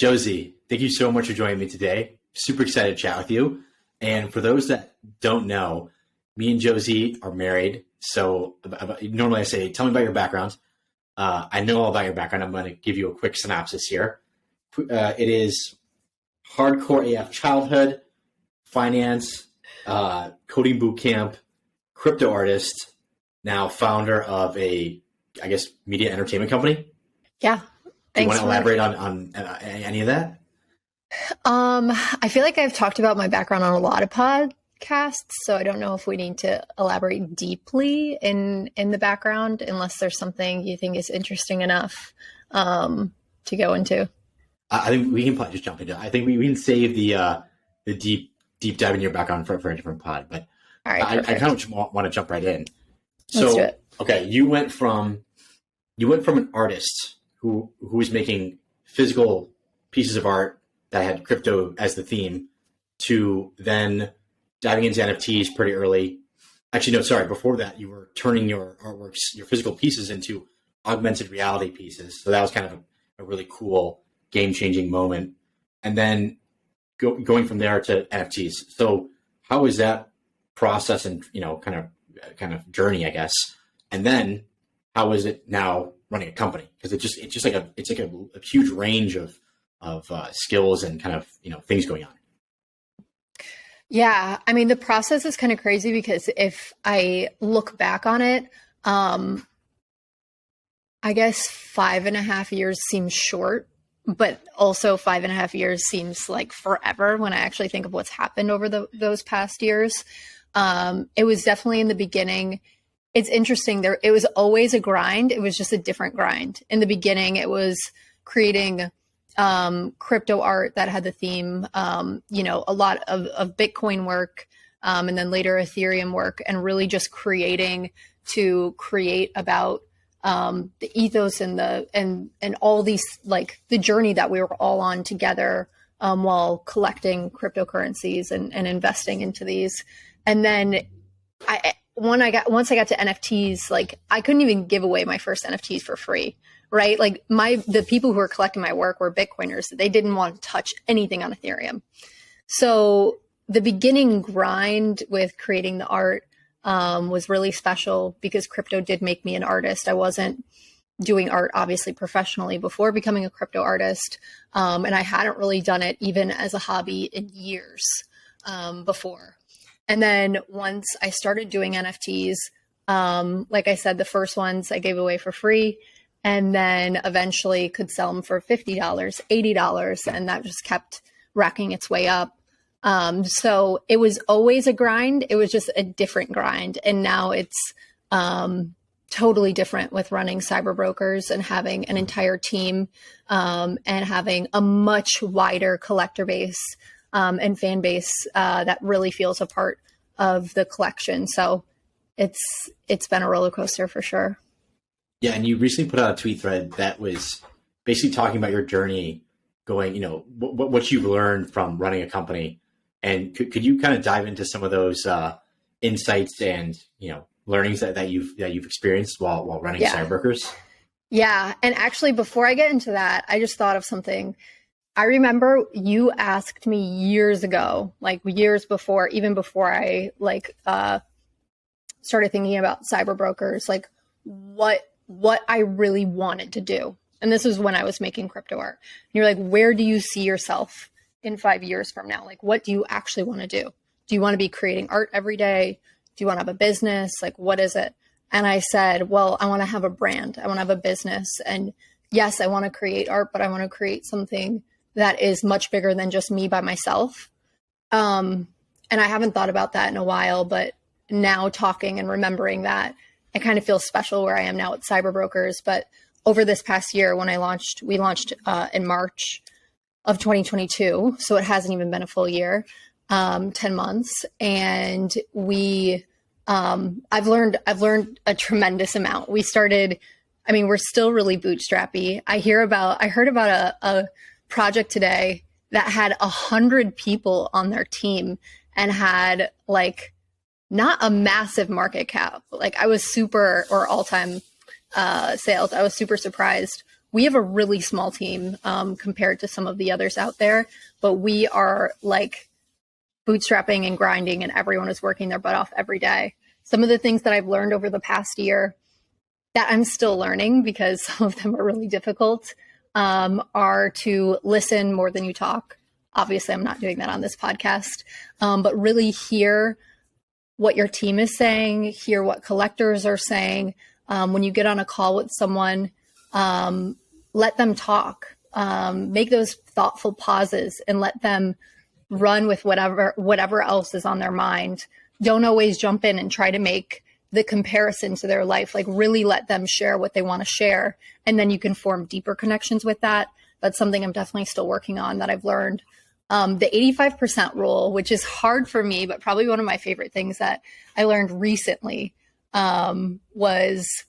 Josie, thank you so much for joining me today. Super excited to chat with you. And for those that don't know, me and Josie are married. So normally I say, tell me about your background. I know all about your background. I'm going to give you a quick synopsis here. It is hardcore AF childhood, finance, coding boot camp, crypto artist, now founder of a, I guess, media entertainment company. Yeah. Do you want to elaborate on any of that? I feel like I've talked about my background on a lot of podcasts, so I don't know if we need to elaborate deeply in the background, unless there's something you think is interesting enough to go into. I think we can probably just jump into it. I think we can save the deep dive in your background for a different pod, but all right, I kind of want to jump right in. Let's do it. Okay, you went from an artist who was making physical pieces of art that had crypto as the theme to then diving into NFTs pretty early. Actually, no, sorry. Before that, you were turning your artworks, your physical pieces, into augmented reality pieces. So that was kind of a really cool, game-changing moment. And then going from there to NFTs. So how was that process and kind of journey, I guess? And then how is it now running a company? Because it's like a huge range of skills and kind of things going on. Yeah, I mean, the process is kind of crazy because if I look back on it, I guess 5.5 years seems short, but also 5.5 years seems like forever when I actually think of what's happened over those past years. It was definitely in the beginning. It's interesting. It was always a grind. It was just a different grind. In the beginning, it was creating crypto art that had the theme, a lot of Bitcoin work, and then later Ethereum work, and really just creating to create about the ethos and all these, like the journey that we were all on together while collecting cryptocurrencies and investing into these. And then once I got to NFTs, like I couldn't even give away my first NFTs for free, right? Like the people who were collecting my work were Bitcoiners. They didn't want to touch anything on Ethereum. So the beginning grind with creating the art was really special because crypto did make me an artist. I wasn't doing art obviously professionally before becoming a crypto artist. And I hadn't really done it even as a hobby in years before. And then once I started doing NFTs, like I said, the first ones I gave away for free, and then eventually could sell them for $50, $80, and that just kept racking its way up. So it was always a grind. It was just a different grind. And now it's totally different with running CyberBrokers and having an entire team and having a much wider collector base and fan base that really feels a part of the collection. So it's been a roller coaster for sure. Yeah, and you recently put out a tweet thread that was basically talking about your journey, going, what you've learned from running a company, and could you kind of dive into some of those insights and learnings that you've experienced while running CyberBrokers? Yeah, and actually, before I get into that, I just thought of something. I remember you asked me years ago, like years before, even before I started thinking about CyberBrokers, like what I really wanted to do. And this was when I was making crypto art. And you're like, where do you see yourself in 5 years from now? Like, what do you actually want to do? Do you want to be creating art every day? Do you want to have a business? Like, what is it? And I said, well, I want to have a brand. I want to have a business. And yes, I want to create art, but I want to create something that is much bigger than just me by myself. And I haven't thought about that in a while, but now talking and remembering that, I kind of feel special where I am now at CyberBrokers. But over this past year, when we launched in March of 2022, so it hasn't even been a full year, 10 months. And I've learned a tremendous amount. We're still really bootstrappy. I heard about a project today that had 100 people on their team and had not a massive market cap. All-time sales. I was super surprised we have a really small team compared to some of the others out there, but we are like bootstrapping and grinding, and everyone is working their butt off every day. Some of the things that I've learned over the past year that I'm still learning, because some of them are really difficult, are to listen more than you talk. Obviously, I'm not doing that on this podcast, but really hear what your team is saying, hear what collectors are saying. When you get on a call with someone, let them talk, make those thoughtful pauses and let them run with whatever else is on their mind. Don't always jump in and try to make the comparison to their life. Like, really let them share what they want to share. And then you can form deeper connections with that. That's something I'm definitely still working on that I've learned. The 85% rule, which is hard for me, but probably one of my favorite things that I learned recently, was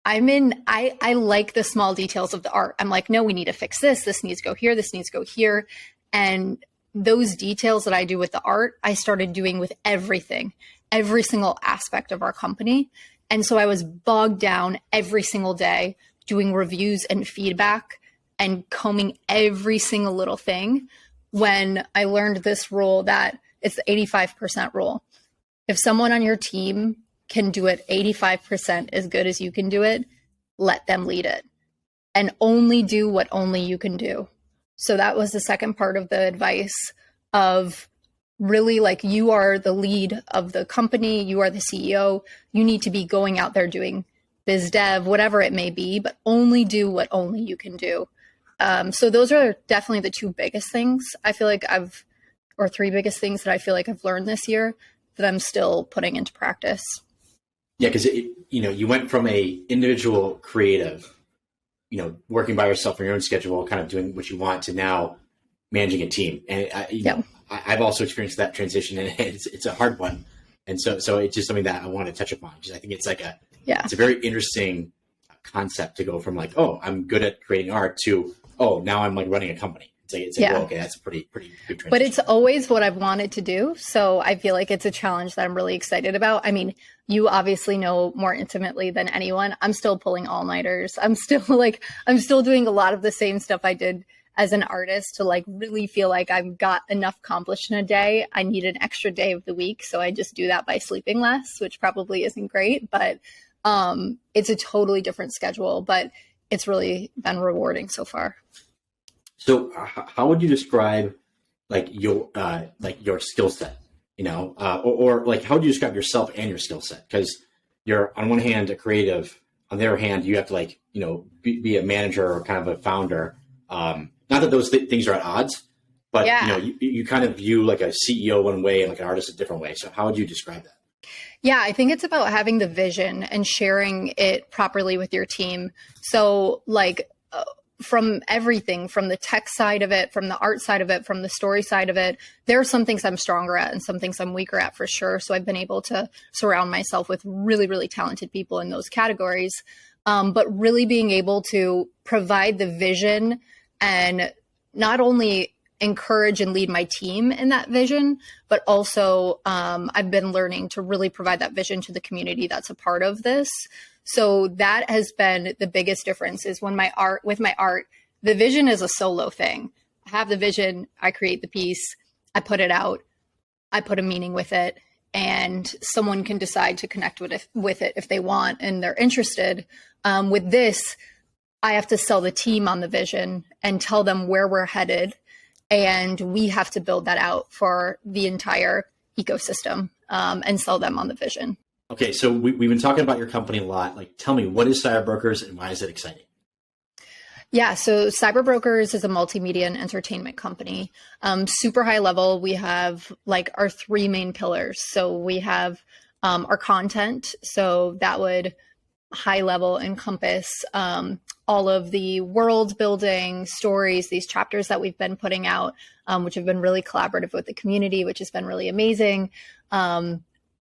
I like the small details of the art. I'm like, no, we need to fix this. This needs to go here. This needs to go here. And those details that I do with the art, I started doing with everything, every single aspect of our company. And so I was bogged down every single day doing reviews and feedback and combing every single little thing, when I learned this rule that it's the 85% rule. If someone on your team can do it 85% as good as you can do it, let them lead it and only do what only you can do. So that was the second part of the advice of really, like, you are the lead of the company. You are the CEO. You need to be going out there doing biz dev, whatever it may be, but only do what only you can do. So those are definitely the two biggest things I feel like or three biggest things that I feel like I've learned this year that I'm still putting into practice. Yeah, because you went from a individual creative, working by yourself on your own schedule, kind of doing what you want, to now managing a team. And I've also experienced that transition, and it's a hard one. And so it's just something that I want to touch upon, because I think it's it's a very interesting concept to go from like, oh, I'm good at creating art, to, oh, now I'm like running a company. It's like, well, okay, that's a pretty big transition. But it's always what I've wanted to do. So I feel like it's a challenge that I'm really excited about. I mean, you obviously know more intimately than anyone. I'm still pulling all-nighters. I'm still doing a lot of the same stuff I did as an artist to like really feel like I've got enough accomplished in a day. I need an extra day of the week. So I just do that by sleeping less, which probably isn't great, but it's a totally different schedule, but it's really been rewarding so far. So how would you describe like your skill set, or like, how would you describe yourself and your skill set? Because you're on one hand a creative, on the other hand, you have to be a manager or kind of a founder. Not that those things are at odds, but you kind of view like a CEO one way and like an artist a different way. So how would you describe that? Yeah, I think it's about having the vision and sharing it properly with your team. So from everything, from the tech side of it, from the art side of it, from the story side of it, there are some things I'm stronger at and some things I'm weaker at for sure. So I've been able to surround myself with really, really talented people in those categories. But really being able to provide the vision and not only encourage and lead my team in that vision, but also I've been learning to really provide that vision to the community that's a part of this. So that has been the biggest difference, is with my art, the vision is a solo thing. I have the vision, I create the piece, I put it out, I put a meaning with it, and someone can decide to connect with it if they want and they're interested. With this, I have to sell the team on the vision and tell them where we're headed. And we have to build that out for the entire ecosystem and sell them on the vision. Okay, so we've been talking about your company a lot. Like, tell me, what is CyberBrokers and why is it exciting? Yeah, so CyberBrokers is a multimedia and entertainment company. Super high level. We have our three main pillars. So we have our content. So that would high level encompass all of the world building stories, these chapters that we've been putting out, which have been really collaborative with the community, which has been really amazing.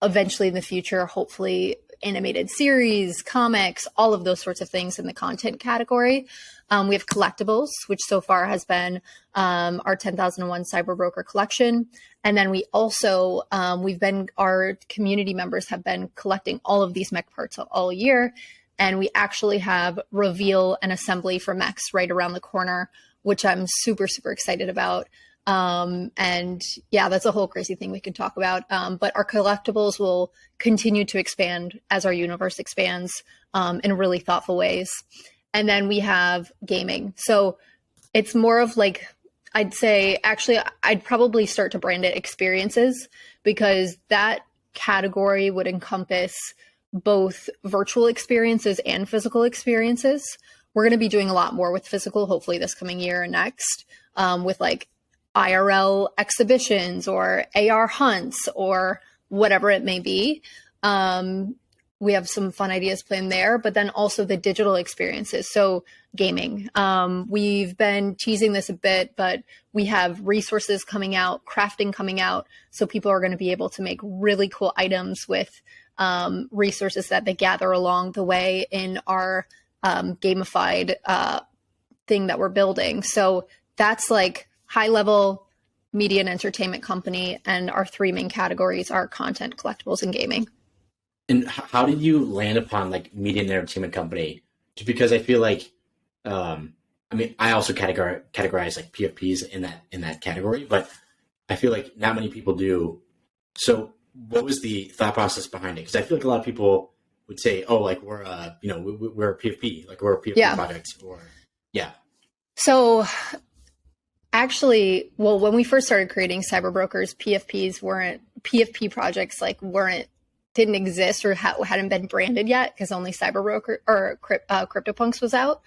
Eventually in the future, hopefully animated series, comics, all of those sorts of things in the content category. We have collectibles, which so far has been our 10,001 Cyberbroker collection. And then we also, our community members have been collecting all of these mech parts all year. And we actually have reveal and assembly for mechs right around the corner, which I'm super, super excited about. And yeah, that's a whole crazy thing we could talk about. But our collectibles will continue to expand as our universe expands in really thoughtful ways. And then we have gaming. So it's more of like, I'd say, actually, I'd probably start to brand it experiences, because that category would encompass both virtual experiences and physical experiences. We're going to be doing a lot more with physical, hopefully this coming year and next, with like IRL exhibitions or AR hunts or whatever it may be. We have some fun ideas planned there, but then also the digital experiences. So gaming, we've been teasing this a bit, but we have resources coming out, crafting coming out. So people are going to be able to make really cool items with resources that they gather along the way in our gamified thing that we're building. So that's like high level media and entertainment company. And our three main categories are content, collectibles, and gaming. And how did you land upon like media and entertainment company? Just because I feel like, I mean, I also categorize like PFPs in that category, but I feel like not many people do. So what was the thought process behind it? Because I feel like a lot of people would say, "Oh, like we're we're a PFP, like we're a PFP project," or yeah. So actually, well, when we first started creating CyberBrokers, PFP projects didn't exist or hadn't been branded yet, because only CyberBroker or CryptoPunks was out.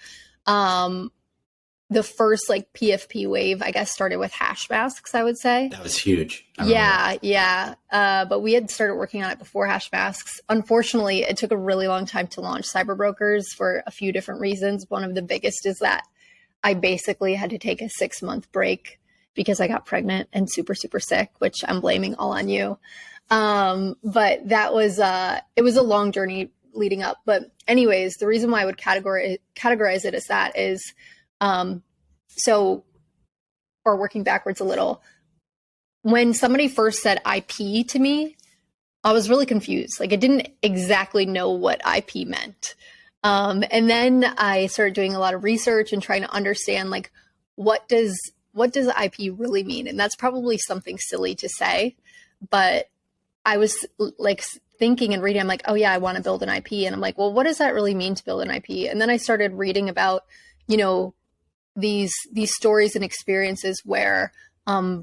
The first like PFP wave, I guess, started with hash masks, I would say. That was huge. Yeah. But we had started working on it before hash masks. Unfortunately, it took a really long time to launch CyberBrokers for a few different reasons. One of the biggest is that I basically had to take a 6-month break because I got pregnant and super, super sick, which I'm blaming all on you. But that was, it was a long journey leading up. But anyways, the reason why I would categorize it as that is, or working backwards a little, when somebody first said IP to me, I was really confused. Like I didn't exactly know what IP meant. And then I started doing a lot of research and trying to understand like, what does IP really mean? And that's probably something silly to say, but I was like thinking and reading, I'm like, oh yeah, I want to build an IP. And I'm like, well, what does that really mean to build an IP? And then I started reading about, these stories and experiences where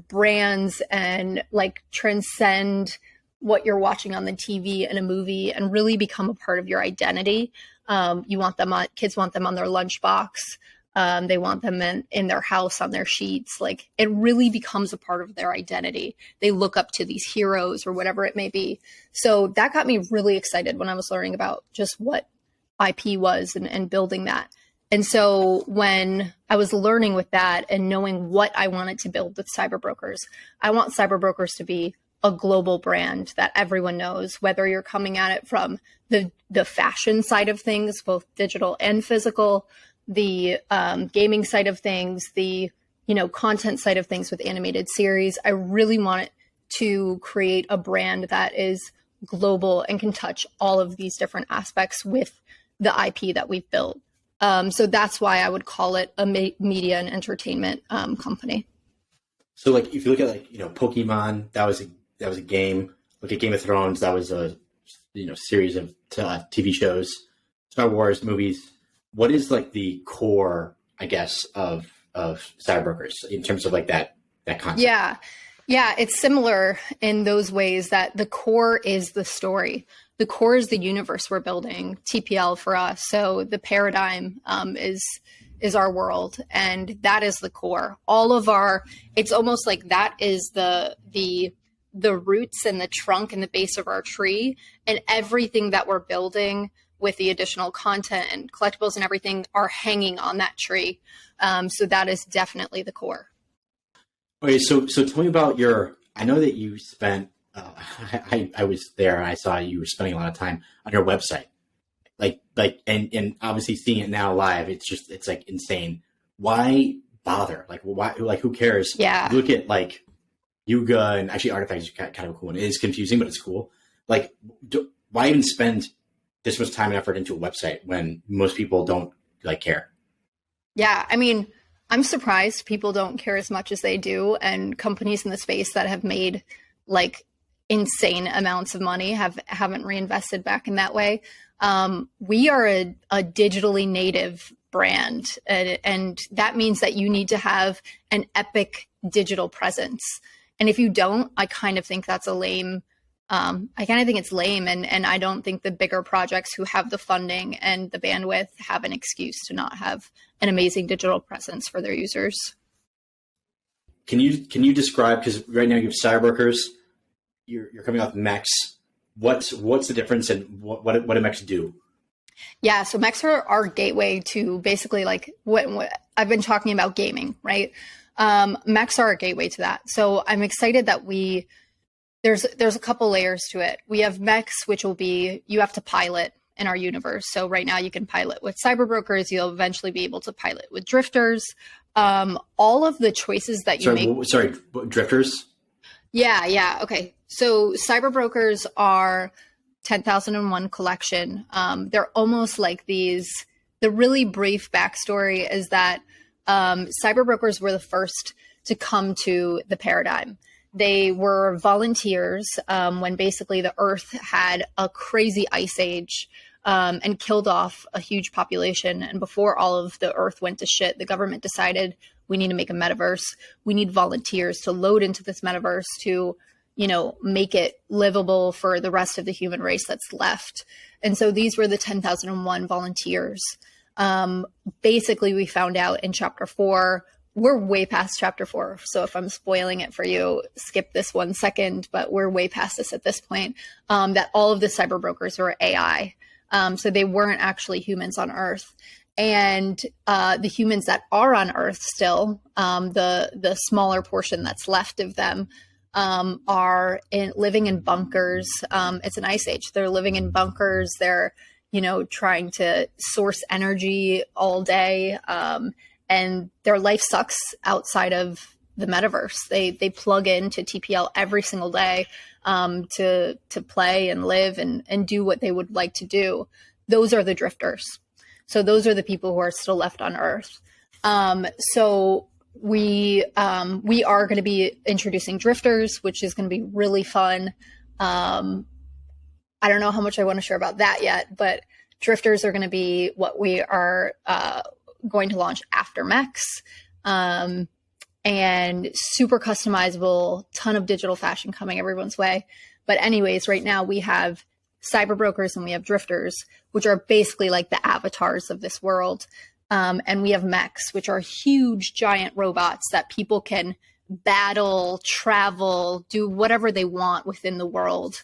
brands and like transcend what you're watching on the TV and a movie and really become a part of your identity. You want them kids want them on their lunchbox. They want them in their house on their sheets. Like it really becomes a part of their identity. They look up to these heroes or whatever it may be. So that got me really excited when I was learning about just what IP was and building that. And so when I was learning with that and knowing what I wanted to build with CyberBrokers, I want CyberBrokers to be a global brand that everyone knows, whether you're coming at it from the fashion side of things, both digital and physical, the gaming side of things, the content side of things with animated series. I really want it to create a brand that is global and can touch all of these different aspects with the IP that we've built. So that's why I would call it a media and entertainment company. So like if you look at Pokemon, that was a game. Look at Game of Thrones, that was a series of TV shows. Star Wars movies. What is like the core, I guess, of CyberBrokers in terms of like that concept? Yeah, it's similar in those ways that the core is the story. The core is the universe we're building, TPL for us. So the paradigm is our world, and that is the core. It's almost like that is the roots and the trunk and the base of our tree, and everything that we're building with the additional content and collectibles and everything are hanging on that tree. So that is definitely the core. Okay, so tell me about I know that you spent, I was there and I saw you were spending a lot of time on your website. And obviously seeing it now live, it's like insane. Why bother? Who cares? Yeah. Look at like Yuga, and actually Artifacts is kind of a cool one. It is confusing, but it's cool. Like, why even spend this much time and effort into a website when most people don't like care? Yeah, I mean, I'm surprised people don't care as much as they do, and companies in the space that have made like insane amounts of money haven't reinvested back in that way. We are a digitally native brand, and that means that you need to have an epic digital presence. And if you don't, I kind of think that's a lame. I kind of think it's lame, and I don't think the bigger projects who have the funding and the bandwidth have an excuse to not have an amazing digital presence for their users. Can you describe, because right now you have CyberBrokers, you're coming off Mex. What's the difference, and what do Mex do? Yeah, so Mex are our gateway to basically like what I've been talking about, gaming, right? Mex are our gateway to that. So I'm excited that there's a couple layers to it. We have Mex, which will be, you have to pilot in our universe. So right now you can pilot with CyberBrokers. You'll eventually be able to pilot with drifters. All of the choices that you make. Sorry, drifters? Yeah. Okay. So CyberBrokers are 10,001 collection. They're almost like these. The really brief backstory is that CyberBrokers were the first to come to the paradigm. They were volunteers when basically the Earth had a crazy ice age and killed off a huge population. And before all of the Earth went to shit, the government decided we need to make a metaverse. We need volunteers to load into this metaverse to, make it livable for the rest of the human race that's left. And so these were the 10,001 volunteers. Basically, we found out in chapter 4, we're way past chapter 4. So if I'm spoiling it for you, skip this 1 second, but we're way past this at this point, that all of the CyberBrokers were AI. So they weren't actually humans on Earth. And the humans that are on Earth still, the smaller portion that's left of them, are living in bunkers. It's an ice age. They're living in bunkers. They're, trying to source energy all day. And their life sucks outside of the metaverse. They plug into TPL every single day to play and live and do what they would like to do. Those are the drifters. So those are the people who are still left on Earth. So we are going to be introducing drifters, which is going to be really fun. I don't know how much I want to share about that yet, but drifters are going to be what we are going to launch after Mex. And super customizable, ton of digital fashion coming everyone's way. But anyways, right now we have CyberBrokers and we have drifters, which are basically like the avatars of this world. And we have mechs, which are huge, giant robots that people can battle, travel, do whatever they want within the world,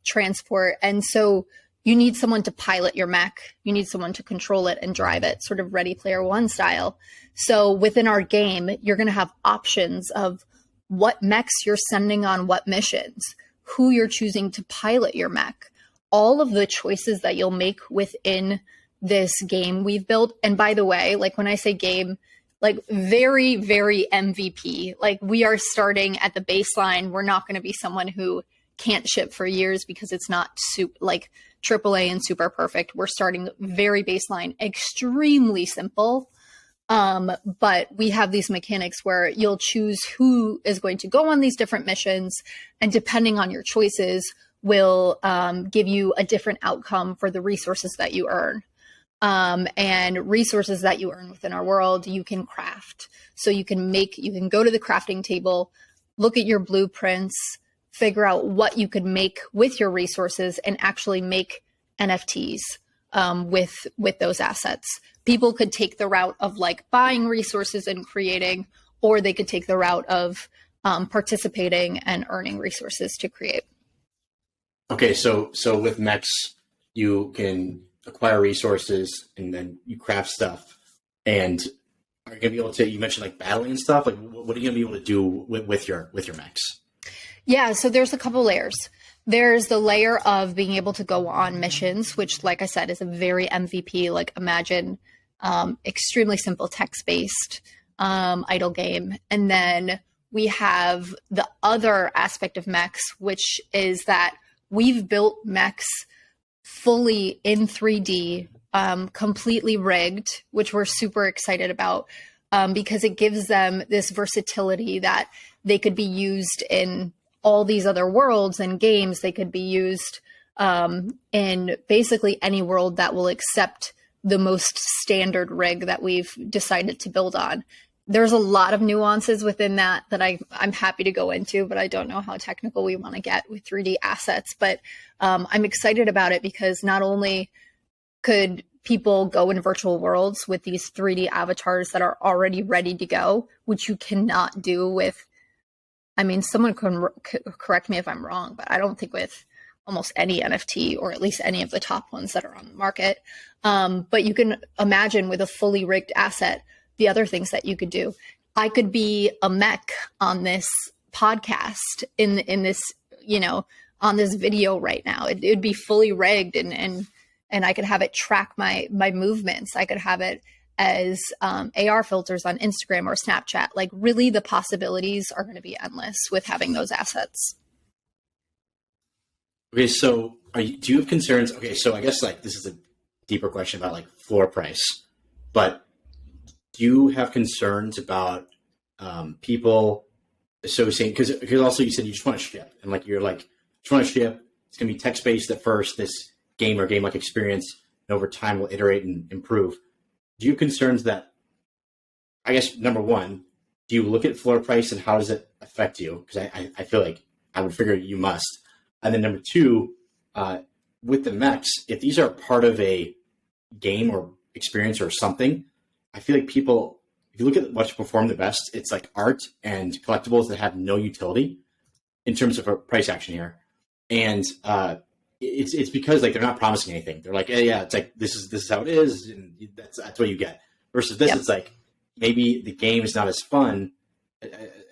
transport. And so you need someone to pilot your mech. You need someone to control it and drive it, sort of Ready Player One style. So within our game, you're going to have options of what mechs you're sending on what missions, who you're choosing to pilot your mech, all of the choices that you'll make within this game we've built. And by the way, like when I say game, like very, very MVP, like we are starting at the baseline. We're not going to be someone who can't ship for years because it's not like AAA and super perfect. We're starting very baseline, extremely simple. But we have these mechanics where you'll choose who is going to go on these different missions, and depending on your choices will give you a different outcome for the resources that you earn. And resources that you earn within our world, you can craft. So you can go to the crafting table, look at your blueprints, figure out what you could make with your resources, and actually make NFTs with those assets. People could take the route of like buying resources and creating, or they could take the route of participating and earning resources to create. Okay, so with Mex, you can acquire resources and then you craft stuff. And are you gonna be able to? You mentioned like battling and stuff. Like, what are you gonna be able to do with your Mex? Yeah, so there's a couple layers. There's the layer of being able to go on missions, which, like I said, is a very MVP. Like imagine extremely simple text-based idle game. And then we have the other aspect of mechs, which is that we've built mechs fully in 3D, completely rigged, which we're super excited about, because it gives them this versatility that they could be used in all these other worlds and games. They could be used in basically any world that will accept the most standard rig that we've decided to build on. There's a lot of nuances within that I'm happy to go into, but I don't know how technical we want to get with 3D assets. But I'm excited about it because not only could people go in virtual worlds with these 3D avatars that are already ready to go, which you cannot do with, I mean, someone can correct me if I'm wrong, but I don't think with almost any NFT, or at least any of the top ones that are on the market. But you can imagine with a fully rigged asset, the other things that you could do. I could be a mech on this podcast in this, on this video right now. It'd be fully rigged and I could have it track my movements. I could have it as AR filters on Instagram or Snapchat. Like, really, the possibilities are going to be endless with having those assets. Okay, so do you have concerns? Okay, so I guess like this is a deeper question about like floor price, but do you have concerns about people associating, because also you said you just want to ship, and like you're like, just want to ship, it's going to be text-based at first, this game or game-like experience, and over time will iterate and improve. Do you have concerns that, I guess, number one, do you look at floor price and how does it affect you? Because I feel like I would figure you must. And then number two, with the mechs, if these are part of a game or experience or something, I feel like people, if you look at what's performed the best, it's like art and collectibles that have no utility in terms of a price action here. And it's because like they're not promising anything. They're like, hey, yeah, it's like this is how it is, and that's what you get. Versus this, It's like maybe the game is not as fun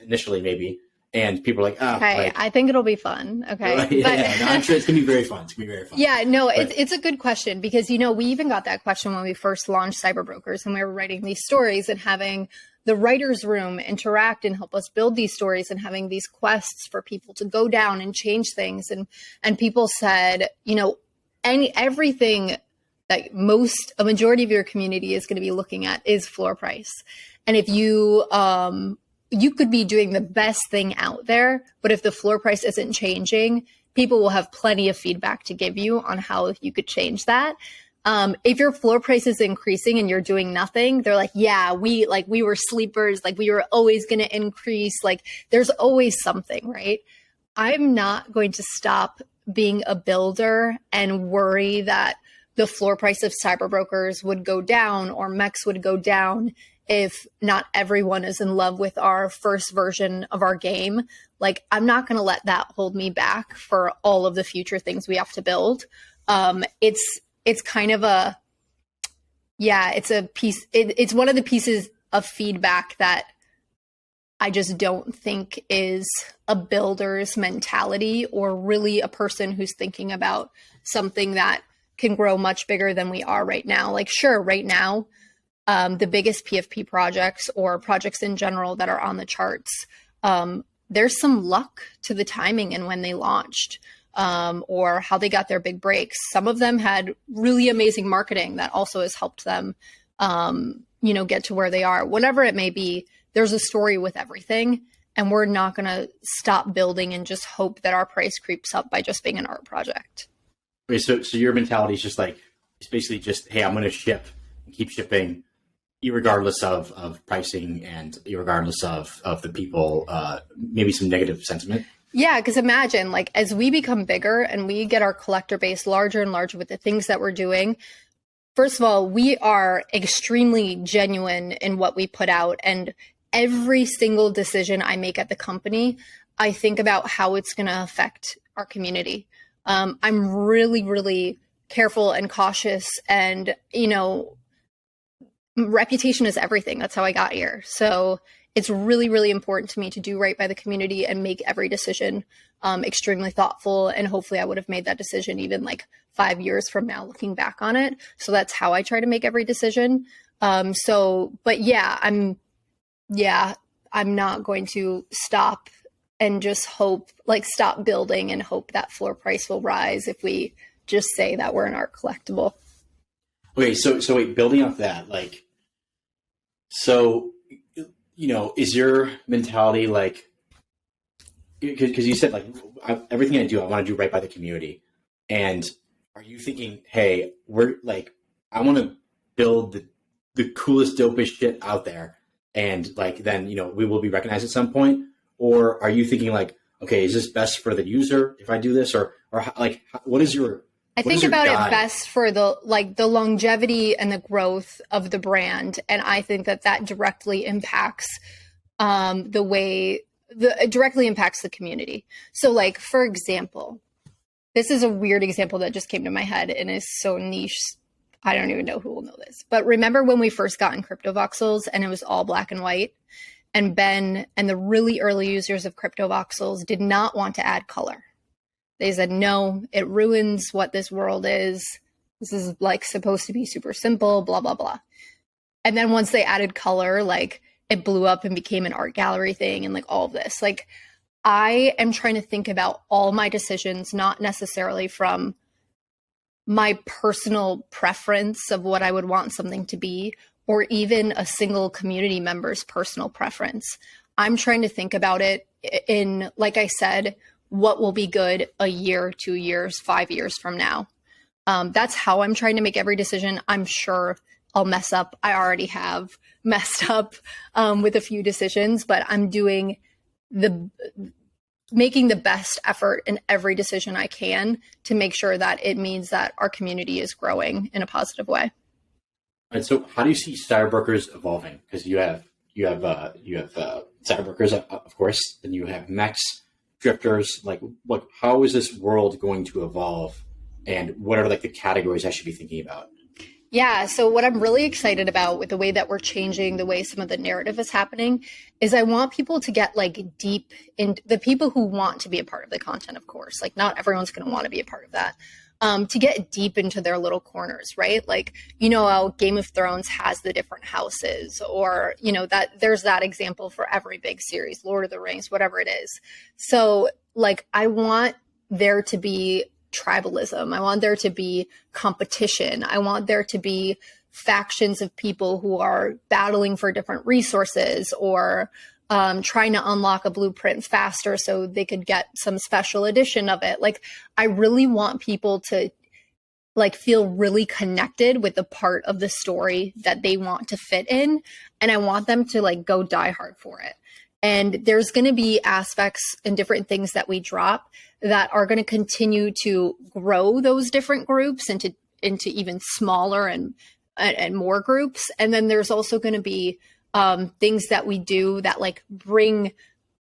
initially, maybe. And people are like, okay, like, I think it'll be fun. Okay. Right? Yeah, no, I'm sure it's going to be very fun. It's going to be very fun. Yeah, no, it's a good question because, we even got that question when we first launched CyberBrokers and we were writing these stories and having the writer's room interact and help us build these stories and having these quests for people to go down and change things. And people said, everything that a majority of your community is going to be looking at is floor price. And if you could be doing the best thing out there, but if the floor price isn't changing, people will have plenty of feedback to give you on how you could change that. If your floor price is increasing and you're doing nothing, they're like, yeah, we were sleepers, like we were always going to increase. Like there's always something, right? I'm not going to stop being a builder and worry that the floor price of CyberBrokers would go down or mechs would go down if not everyone is in love with our first version of our game. Like, I'm not going to let that hold me back for all of the future things we have to build. It's kind of it's a piece. It's one of the pieces of feedback that I just don't think is a builder's mentality or really a person who's thinking about something that can grow much bigger than we are right now. Like, sure, right now, the biggest PFP projects or projects in general that are on the charts, there's some luck to the timing and when they launched or how they got their big breaks. Some of them had really amazing marketing that also has helped them, get to where they are. Whatever it may be, there's a story with everything. And we're not going to stop building and just hope that our price creeps up by just being an art project. Okay, so your mentality is just like, it's basically just, hey, I'm going to ship and keep shipping, irregardless of pricing and irregardless of the people, maybe some negative sentiment. Yeah, because imagine, like, as we become bigger and we get our collector base larger and larger with the things that we're doing, first of all, we are extremely genuine in what we put out. And every single decision I make at the company, I think about how it's going to affect our community. I'm really, really careful and cautious, and, reputation is everything. That's how I got here. So it's really, really important to me to do right by the community and make every decision extremely thoughtful. And hopefully I would have made that decision even like 5 years from now, looking back on it. So that's how I try to make every decision. I'm not going to stop and just hope, like, stop building and hope that floor price will rise if we just say that we're an art collectible. Okay, so wait, building off that, like, so, is your mentality like, because you said like everything I do, I want to do right by the community, and are you thinking, hey, we're like, I want to build the coolest, dopest shit out there, and like then we will be recognized at some point, or are you thinking like, okay, is this best for the user if I do this, or like what is your I think about it best for the longevity and the growth of the brand, and I think that directly impacts it directly impacts the community. So, like, for example, this is a weird example that just came to my head and is so niche. I don't even know who will know this, but remember when we first got in CryptoVoxels and it was all black and white, and Ben and the really early users of CryptoVoxels did not want to add color. They said, no, it ruins what this world is. This is like supposed to be super simple, blah, blah, blah. And then once they added color, like it blew up and became an art gallery thing and like all of this. Like I am trying to think about all my decisions, not necessarily from my personal preference of what I would want something to be, or even a single community member's personal preference. I'm trying to think about it in, like I said, what will be good a year, 2 years, 5 years from now. That's how I'm trying to make every decision. I'm sure I'll mess up. I already have messed up with a few decisions, but I'm making the best effort in every decision I can to make sure that it means that our community is growing in a positive way. All right, so how do you see CyberBrokers evolving? Because you have CyberBrokers, of course, then you have Mex, drifters. Like, how is this world going to evolve, and what are like the categories I should be thinking about? Yeah, so what I'm really excited about with the way that we're changing the way some of the narrative is happening is I want people to get like deep in the people who want to be a part of the content, of course. Like not everyone's going to want to be a part of that. To get deep into their little corners, right? Like, how Game of Thrones has the different houses, or, that there's that example for every big series, Lord of the Rings, whatever it is. So like, I want there to be tribalism. I want there to be competition. I want there to be factions of people who are battling for different resources, or trying to unlock a blueprint faster so they could get some special edition of it. Like, I really want people to like feel really connected with the part of the story that they want to fit in. And I want them to like go die hard for it. And there's going to be aspects and different things that we drop that are going to continue to grow those different groups into even smaller and more groups. And then there's also going to be things that we do that like bring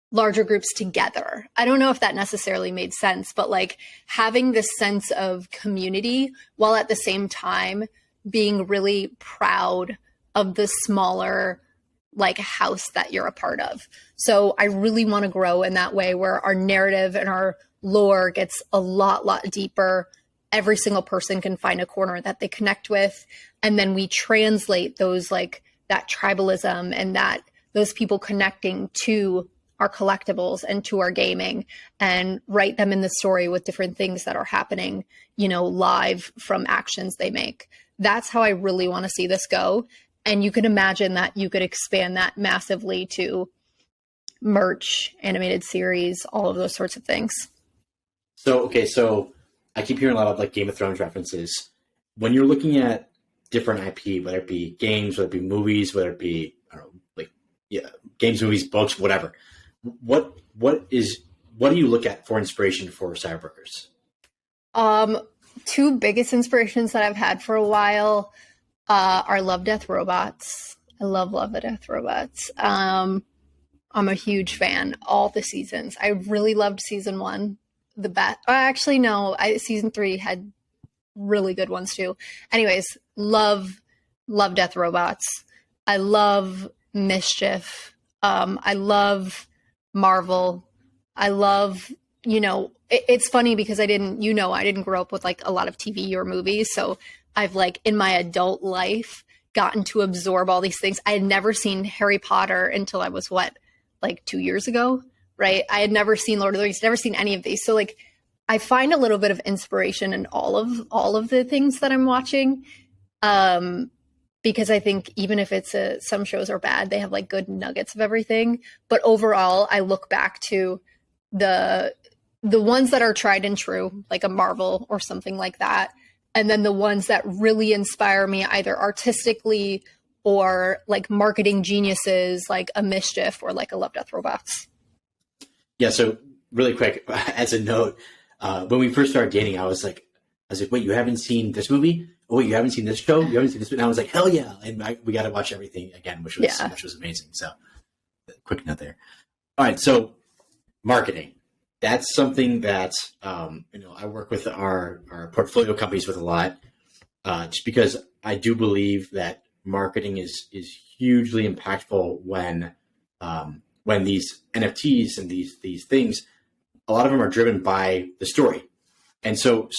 larger groups together. I don't know if that necessarily made sense, but like having this sense of community while at the same time being really proud of the smaller like house that you're a part of. So I really want to grow in that way where our narrative and our lore gets a lot deeper. Every single person can find a corner that they connect with. And then we translate those like that tribalism and that those people connecting to our collectibles and to our gaming, and write them in the story with different things that are happening, live from actions they make. That's how I really want to see this go. And you can imagine that you could expand that massively to merch, animated series, all of those sorts of things. So I keep hearing a lot of like Game of Thrones references. When you're looking at different IP, whether it be games, whether it be movies, whether it be, games, movies, books, whatever. What do you look at for inspiration for CyberBrokers? Two biggest inspirations that I've had for a while are Love, Death, Robots. I love Death, Robots. I'm a huge fan. All the seasons. I really loved season 1 the best. Actually, no. Season 3 had really good ones too. Anyways, love Death, Robots. I love Mischief. I love Marvel. I love, it's funny because I didn't grow up with like a lot of TV or movies. So I've like in my adult life gotten to absorb all these things. I had never seen Harry Potter until I was like 2 years ago, right? I had never seen Lord of the Rings, never seen any of these. So like I find a little bit of inspiration in all of the things that I'm watching. Because I think even if it's some shows are bad, they have like good nuggets of everything. But overall, I look back to the ones that are tried and true, like a Marvel or something like that. And then the ones that really inspire me either artistically or like marketing geniuses, like a Mischief or like a Love, Death, Robots. Yeah. So really quick, as a note, when we first started dating, I was like, wait, you haven't seen this movie? Oh, wait, you haven't seen this show? You haven't seen this? And I was like, hell yeah! And we got to watch everything again, which was amazing. So, quick note there. All right, so marketing. That's something that I work with our portfolio companies with a lot, just because I do believe that marketing is hugely impactful when these NFTs and these things, a lot of them are driven by the story. And so,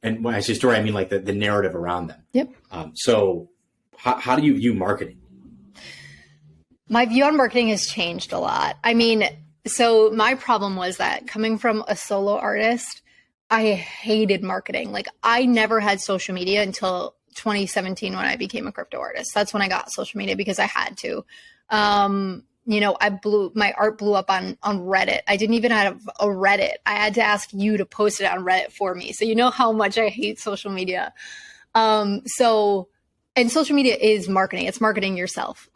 and when I say story, I mean like the narrative around them. Yep. So how do you view marketing? My view on marketing has changed a lot. I mean, so my problem was that coming from a solo artist, I hated marketing. Like I never had social media until 2017 when I became a crypto artist. That's when I got social media because I had to. My art blew up on Reddit. I didn't even have a Reddit. I had to ask you to post it on Reddit for me. So you know how much I hate social media. And social media is marketing. It's marketing yourself.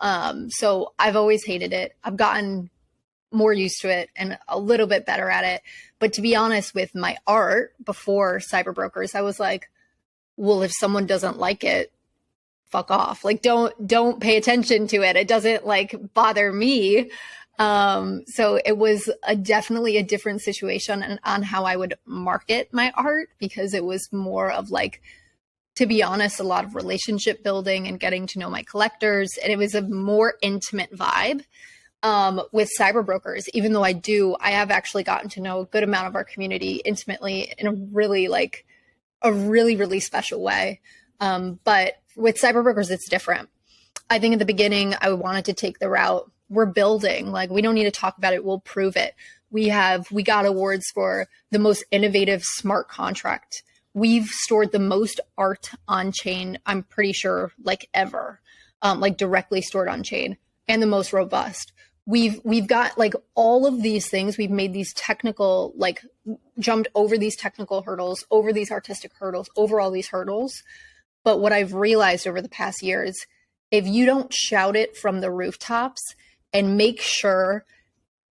So I've always hated it. I've gotten more used to it and a little bit better at it. But to be honest, with my art before CyberBrokers, I was like, well, if someone doesn't like it, fuck off. Like, don't pay attention to it. It doesn't like bother me. So it was definitely a different situation on how I would market my art, because it was more of like, to be honest, a lot of relationship building and getting to know my collectors. And it was a more intimate vibe. With CyberBrokers, even though I have actually gotten to know a good amount of our community intimately in a really really special way. But with CyberBrokers, it's different. I think in the beginning, I wanted to take the route, we're building, like, we don't need to talk about it. We'll prove it. We got awards for the most innovative smart contract. We've stored the most art on chain, I'm pretty sure, like ever, like directly stored on chain, and the most robust. We've got like all of these things. We've made these technical, like jumped over these technical hurdles, over these artistic hurdles, over all these hurdles. But what I've realized over the past year is if you don't shout it from the rooftops and make sure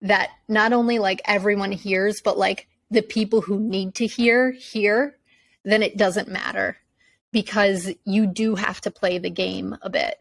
that not only like everyone hears, but like the people who need to hear, then it doesn't matter, because you do have to play the game a bit.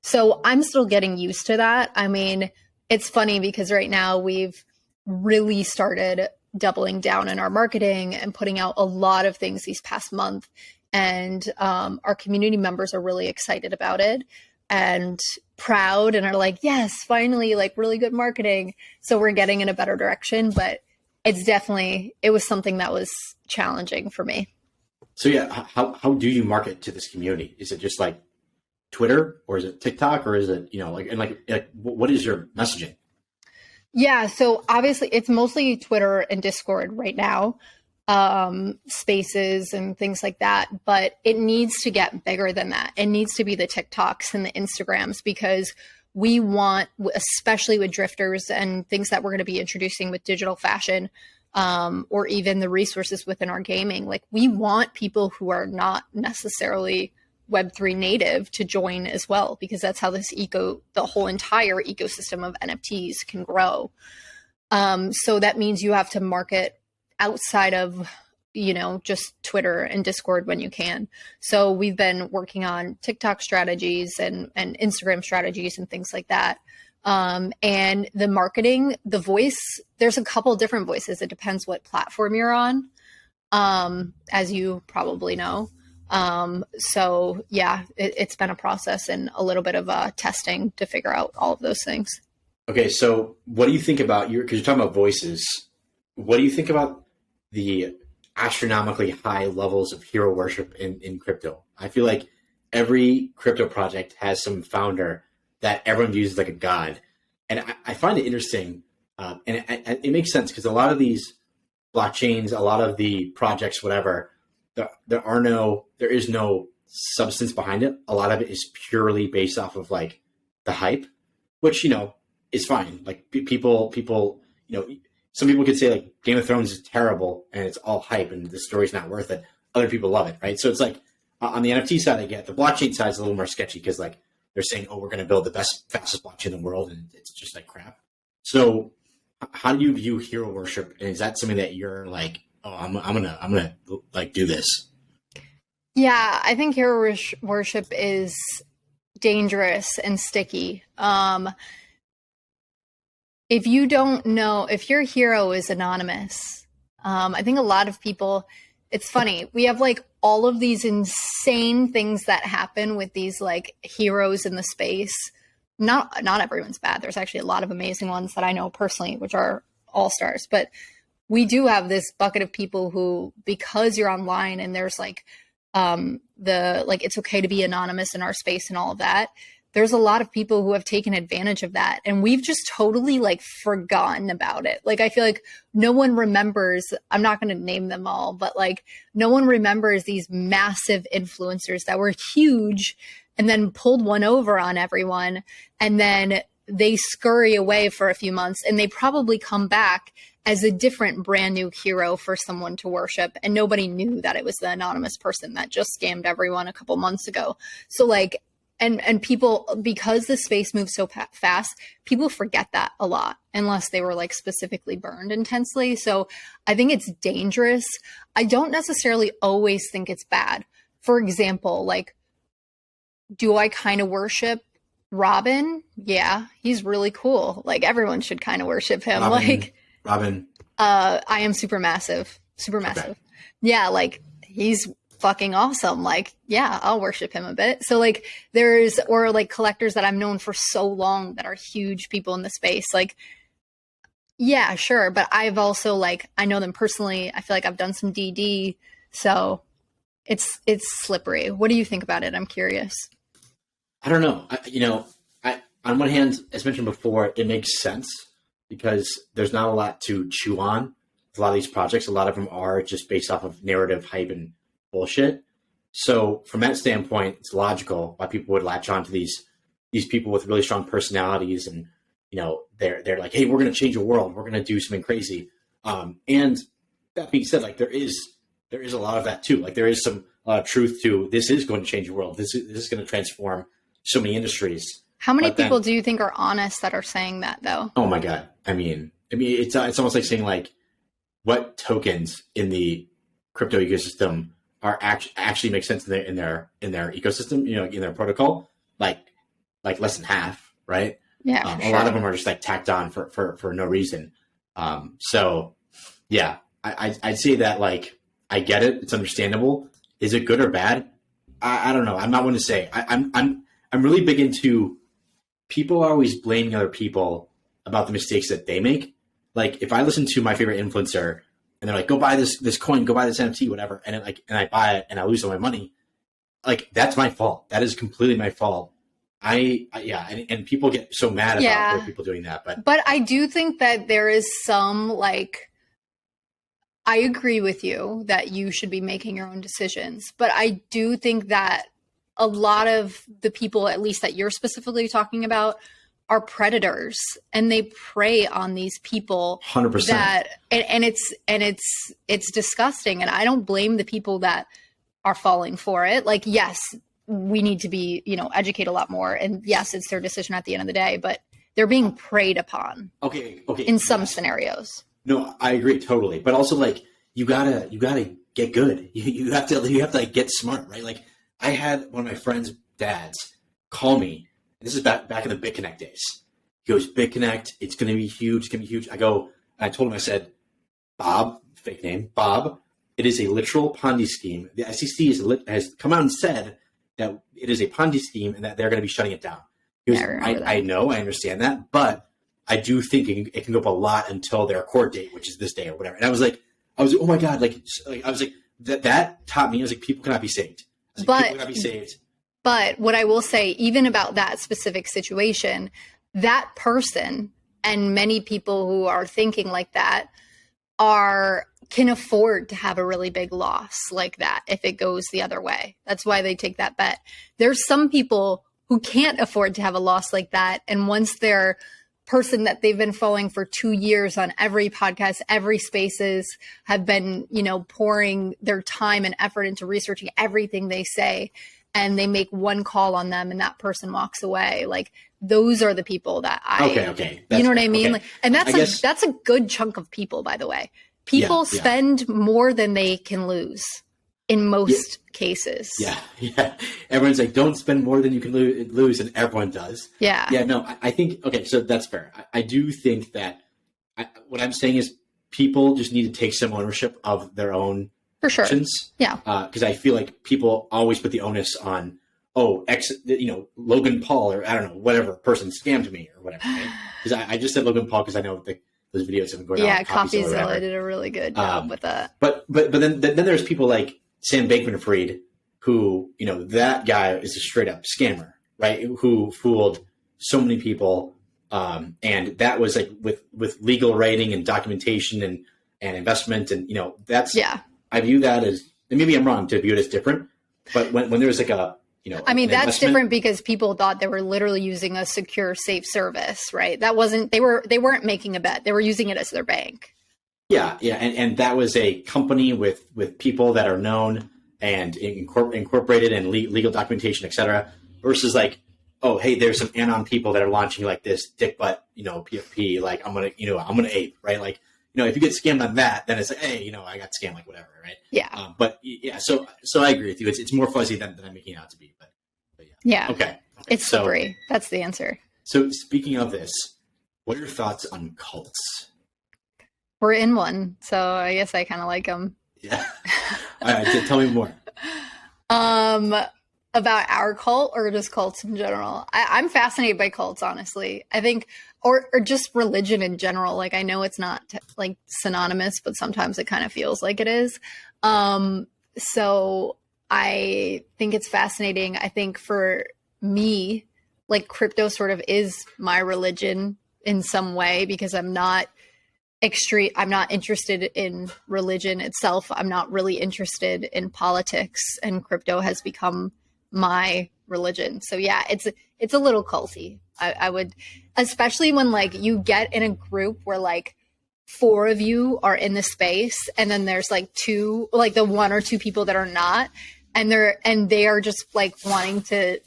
So I'm still getting used to that. I mean, it's funny because right now we've really started doubling down in our marketing and putting out a lot of things these past month. And our community members are really excited about it and proud and are like, yes, finally, like really good marketing. So we're getting in a better direction, but it was something that was challenging for me. So yeah, how do you market to this community? Is it just like Twitter, or is it TikTok, or is it, what is your messaging? Yeah. So obviously it's mostly Twitter and Discord right now. Spaces and things like that, but it needs to get bigger than that. It needs to be the TikToks and the Instagrams, because we want, especially with drifters and things that we're going to be introducing with digital fashion, or even the resources within our gaming. Like, we want people who are not necessarily Web3 native to join as well, because that's how the whole entire ecosystem of NFTs can grow. So that means you have to market outside of, just Twitter and Discord when you can. So we've been working on TikTok strategies and Instagram strategies and things like that. And the marketing, the voice, there's a couple different voices. It depends what platform you're on, as you probably know. So yeah, it's been a process and a little bit of testing to figure out all of those things. Okay. So what do you think about because you're talking about voices, what do you think about the astronomically high levels of hero worship in crypto? I feel like every crypto project has some founder that everyone views as like a god. And I find it interesting. And it makes sense, because a lot of these blockchains, a lot of the projects, whatever, there is no substance behind it. A lot of it is purely based off of like the hype, which, is fine. Like people, some people could say like Game of Thrones is terrible and it's all hype and the story's not worth it. Other people love it, right? So it's like on the NFT side, I get the blockchain side is a little more sketchy because like they're saying, oh, we're going to build the fastest blockchain in the world, and it's just like crap. So how do you view hero worship? And is that something that you're like, oh, I'm gonna like do this? Yeah, I think hero worship is dangerous and sticky. If you don't know, if your hero is anonymous, I think a lot of people, it's funny, we have like all of these insane things that happen with these like heroes in the space. Not everyone's bad. There's actually a lot of amazing ones that I know personally, which are all stars. But we do have this bucket of people who, because you're online and there's like it's okay to be anonymous in our space and all of that, there's a lot of people who have taken advantage of that. And we've just totally like forgotten about it. Like, I feel like no one remembers, I'm not going to name them all, but like no one remembers these massive influencers that were huge and then pulled one over on everyone. And then they scurry away for a few months and they probably come back as a different brand new hero for someone to worship. And nobody knew that it was the anonymous person that just scammed everyone a couple months ago. So like, and people, because the space moves so fast, people forget that a lot unless they were like specifically burned intensely. So I think it's dangerous. I don't necessarily always think it's bad. For example, like, do I kind of worship Robin? Yeah, he's really cool. Like, everyone should kind of worship him. Robin. I am super massive. Okay. Yeah, like he's fucking awesome. Like, yeah, I'll worship him a bit. So like or like collectors that I've known for so long that are huge people in the space. Like, yeah, sure. But I've also like, I know them personally. I feel like I've done some DD. So it's slippery. What do you think about it? I'm curious. I don't know. I on one hand, as mentioned before, it makes sense because there's not a lot to chew on. A lot of these projects, a lot of them are just based off of narrative hype and bullshit. So from that standpoint, it's logical why people would latch on to these people with really strong personalities, and they're like, hey, we're going to change the world, we're going to do something crazy. And that being said, like there is a lot of that too. Like there is some truth to this is going to change the world. This is going to transform so many industries. How many people do you think are honest that are saying that though? Oh my God. I mean, it's almost like saying like what tokens in the crypto ecosystem are actually make sense in their ecosystem, in their protocol, like less than half, right? Yeah. A lot of them are just like tacked on for no reason. So yeah, I'd say that like, I get it. It's understandable. Is it good or bad? I don't know. I'm not one to say. I'm really big into people are always blaming other people about the mistakes that they make. Like if I listen to my favorite influencer and they're like, go buy this coin, go buy this NFT, whatever. And I buy it and I lose all my money. Like that's my fault. That is completely my fault. And people get so mad about other people doing that. But I do think that there is some like, I agree with you that you should be making your own decisions, but I do think that a lot of the people, at least that you're specifically talking about, are predators and they prey on these people 100%. And it's disgusting. And I don't blame the people that are falling for it. Like, yes, we need to be, educate a lot more. And yes, it's their decision at the end of the day, but they're being preyed upon. Okay. In some scenarios. No, I agree totally. But also like, you gotta get good. You have to like get smart, right? Like I had one of my friend's dads call me. This is back in the BitConnect days. He goes, BitConnect, it's going to be huge. It's going to be huge. I told him, I said, Bob, fake name, Bob, it is a literal Ponzi scheme. The SEC has come out and said that it is a Ponzi scheme and that they're going to be shutting it down. He goes, I know, I understand that, but I do think it can go up a lot until their court date, which is this day or whatever. And I was like, oh my God, I was like, that taught me, I was like, people cannot be saved. People cannot be saved. But what I will say, even about that specific situation, that person and many people who are thinking like that are can afford to have a really big loss like that if it goes the other way. That's why they take that bet. There's some people who can't afford to have a loss like that. And once their person that they've been following for 2 years on every podcast, every spaces, have been, pouring their time and effort into researching everything they say, and they make one call on them and that person walks away. Like, those are the people that okay. You know what I mean? Okay. Like, and that's a good chunk of people, by the way. People Yeah. spend more than they can lose in most cases. Yeah. Everyone's like, don't spend more than you can lose, and everyone does. Yeah. Yeah, no, I think, okay, so that's fair. I do think that what I'm saying is people just need to take some ownership of their own For sure. actions. Yeah. Because I feel like people always put the onus on, Logan Paul, or I don't know, whatever person scammed me or whatever. Because I just said Logan Paul because I know those videos have been going on. Yeah, CopyZilla did a really good job with that. But then there's people like Sam Bankman-Fried, who, that guy is a straight up scammer, right? Who fooled so many people. And that was like with legal writing and documentation and investment. And, I view that as, and maybe I'm wrong to view it as different, but when there's like that's different because people thought they were literally using a secure, safe service, right? That wasn't, they weren't making a bet. They were using it as their bank. Yeah. And that was a company with people that are known and incorporated and legal documentation, et cetera, versus like, oh, hey, there's some anon people that are launching like this dick butt, PFP, like I'm going to ape, right? Like, if you get scammed on that, then it's like, hey, I got scammed, like whatever, right? Yeah. But yeah, so I agree with you. It's more fuzzy than I'm making it out to be, but yeah. Yeah. Okay. It's slippery. That's the answer. So speaking of this, what are your thoughts on cults? We're in one, so I guess I kind of like them. Yeah. All right. So tell me more. About our cult or just cults in general? I'm fascinated by cults, honestly. I think, or just religion in general. Like, I know it's not like synonymous, but sometimes it kind of feels like it is. So I think it's fascinating. I think for me, like, crypto sort of is my religion in some way, because I'm not interested in religion itself. I'm not really interested in politics, and crypto has become my religion. So yeah, it's a little culty. I would, especially when like you get in a group where like 4 of you are in the space, and then there's like the 1 or 2 people that are not, and they are just like wanting to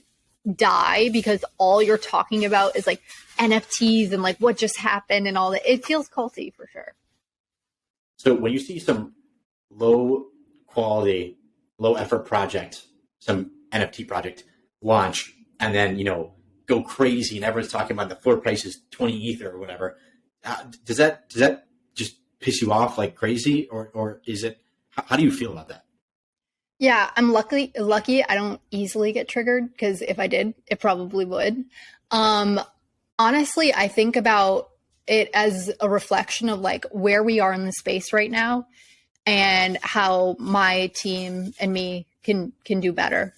die because all you're talking about is like NFTs and like what just happened and all that. It feels culty for sure. So when you see some low quality, low effort project, some NFT project launch, and then, go crazy and everyone's talking about the floor price is 20 Ether or whatever, does that just piss you off like crazy, or is it, how do you feel about that? Yeah, I'm lucky I don't easily get triggered, because if I did, it probably would. Honestly, I think about it as a reflection of like where we are in the space right now and how my team and me can do better.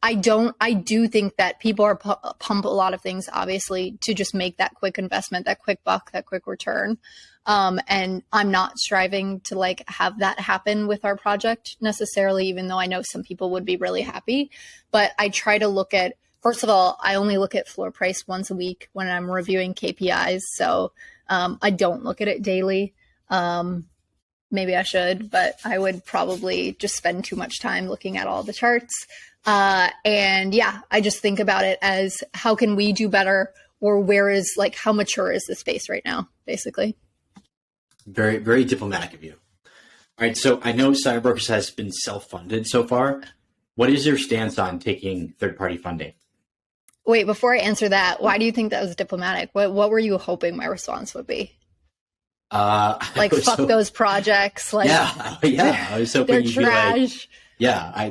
I do think that people are pump a lot of things, obviously, to just make that quick investment, that quick buck, that quick return. And I'm not striving to like have that happen with our project necessarily, even though I know some people would be really happy. But I try to look at, first of all, I only look at floor price once a week when I'm reviewing KPIs. So I don't look at it daily. Maybe I should, but I would probably just spend too much time looking at all the charts. And yeah, I just think about it as how can we do better, or where is like, how mature is the space right now, basically. Very, very diplomatic of you. All right. So I know CyberBrokers has been self-funded so far. What is your stance on taking third-party funding? Wait, before I answer that, why do you think that was diplomatic? What were you hoping my response would be? Like, fuck those projects. Like, yeah. I was hoping they're you'd trash. be like, yeah,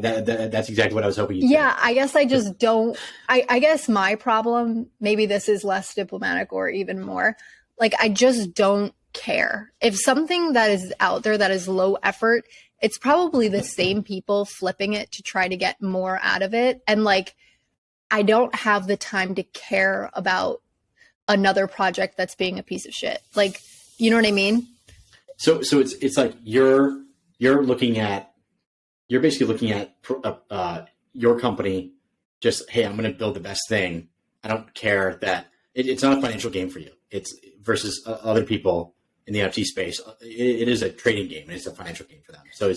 that's exactly what I was hoping you'd Yeah, I guess I just don't. I guess my problem, maybe this is less diplomatic or even more, like, I just don't care. If something that is out there that is low effort, it's probably the same people flipping it to try to get more out of it. And like, I don't have the time to care about another project that's being a piece of shit. Like, you know what I mean? So it's like you're basically looking at your company. Just, hey, I'm going to build the best thing. I don't care that it's not a financial game for you. It's versus other people in the NFT space. It is a trading game. It's a financial game for them. So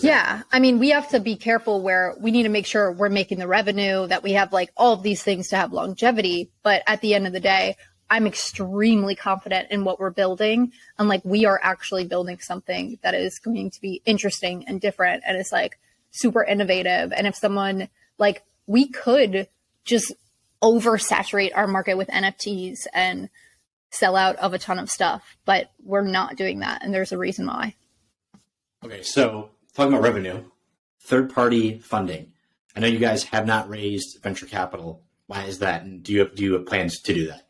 I mean, we have to be careful where we need to make sure we're making the revenue, that we have like all of these things to have longevity. But at the end of the day, I'm extremely confident in what we're building. And like, we are actually building something that is going to be interesting and different. And it's like super innovative. And if someone like, we could just oversaturate our market with NFTs and sell out of a ton of stuff, but we're not doing that. And there's a reason why. Okay. So talking about revenue, third-party funding. I know you guys have not raised venture capital. Why is that? And do you have plans to do that?